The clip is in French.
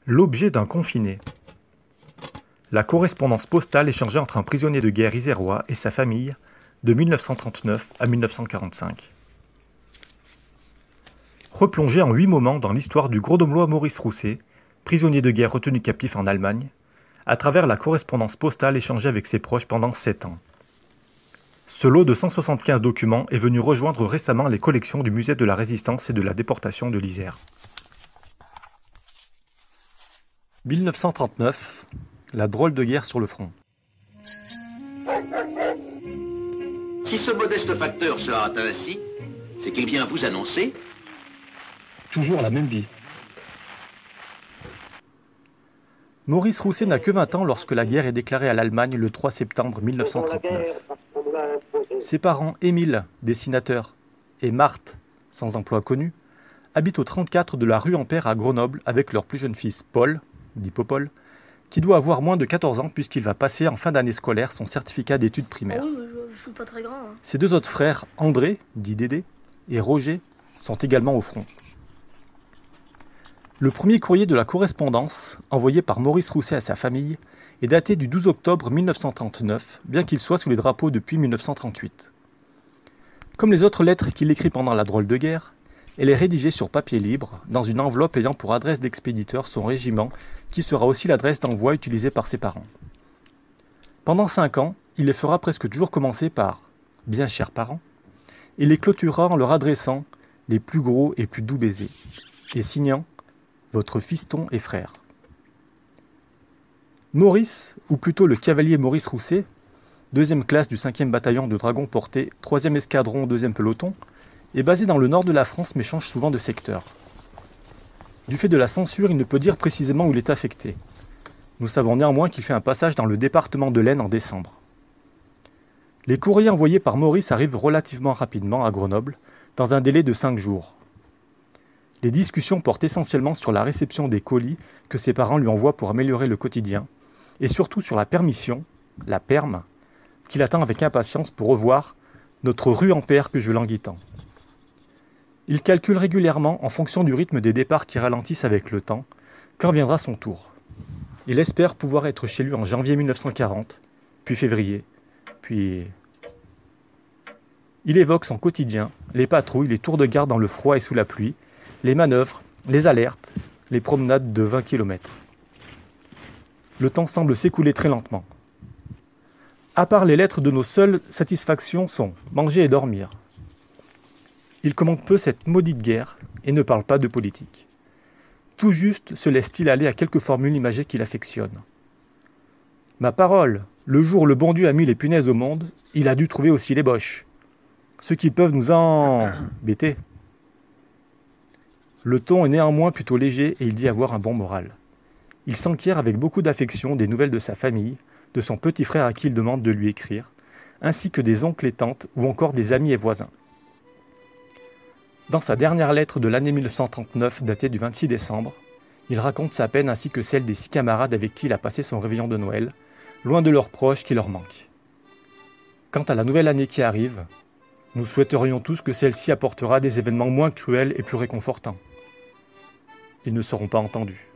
L'objet d'un confiné. La correspondance postale échangée entre un prisonnier de guerre isérois et sa famille de 1939 à 1945. Replongé en 8 moments dans l'histoire du grenoblois Maurice Rousset, prisonnier de guerre retenu captif en Allemagne, à travers la correspondance postale échangée avec ses proches pendant 7 ans. Ce lot de 175 documents est venu rejoindre récemment les collections du Musée de la Résistance et de la Déportation de l'Isère. 1939, la drôle de guerre sur le front. Si ce modeste facteur se hâte ainsi, c'est qu'il vient vous annoncer toujours la même vie. Maurice Rousset n'a que 20 ans lorsque la guerre est déclarée à l'Allemagne le 3 septembre 1939. Ses parents, Émile, dessinateur, et Marthe, sans emploi connu, habitent au 34 de la rue Ampère à Grenoble avec leur plus jeune fils, Paul, dit Popol, qui doit avoir moins de 14 ans puisqu'il va passer en fin d'année scolaire son certificat d'études primaires. Oui, mais je suis pas très grand. Hein. Ses deux autres frères, André, dit Dédé, et Roger, sont également au front. Le premier courrier de la correspondance, envoyé par Maurice Rousset à sa famille, est daté du 12 octobre 1939, bien qu'il soit sous les drapeaux depuis 1938. Comme les autres lettres qu'il écrit pendant la drôle de guerre, elle est rédigée sur papier libre, dans une enveloppe ayant pour adresse d'expéditeur son régiment, qui sera aussi l'adresse d'envoi utilisée par ses parents. Pendant 5 ans, il les fera presque toujours commencer par « bien chers parents » et les clôturera en leur adressant les plus gros et plus doux baisers, et signant « votre fiston et frère ». Maurice, ou plutôt le cavalier Maurice Rousset, 2e classe du 5e bataillon de dragons portés, 3e escadron, 2e peloton, est basé dans le nord de la France mais change souvent de secteur. Du fait de la censure, il ne peut dire précisément où il est affecté. Nous savons néanmoins qu'il fait un passage dans le département de l'Aisne en décembre. Les courriers envoyés par Maurice arrivent relativement rapidement à Grenoble, dans un délai de 5 jours. Les discussions portent essentiellement sur la réception des colis que ses parents lui envoient pour améliorer le quotidien, et surtout sur la permission, la perme, qu'il attend avec impatience pour revoir notre rue Ampère que je languis tant. Il calcule régulièrement, en fonction du rythme des départs qui ralentissent avec le temps, quand viendra son tour. Il espère pouvoir être chez lui en janvier 1940, puis février, puis... Il évoque son quotidien, les patrouilles, les tours de garde dans le froid et sous la pluie, les manœuvres, les alertes, les promenades de 20 km. Le temps semble s'écouler très lentement. À part les lettres, de nos seules satisfactions sont manger et dormir. Il commente peu cette maudite guerre et ne parle pas de politique. Tout juste se laisse-t-il aller à quelques formules imagées qu'il affectionne. Ma parole, le jour où le bon Dieu a mis les punaises au monde, il a dû trouver aussi les boches. Ceux qui peuvent nous embêter. Le ton est néanmoins plutôt léger et il dit avoir un bon moral. Il s'enquiert avec beaucoup d'affection des nouvelles de sa famille, de son petit frère à qui il demande de lui écrire, ainsi que des oncles et tantes ou encore des amis et voisins. Dans sa dernière lettre de l'année 1939, datée du 26 décembre, il raconte sa peine ainsi que celle des 6 camarades avec qui il a passé son réveillon de Noël, loin de leurs proches qui leur manquent. Quant à la nouvelle année qui arrive, nous souhaiterions tous que celle-ci apportera des événements moins cruels et plus réconfortants. Ils ne seront pas entendus.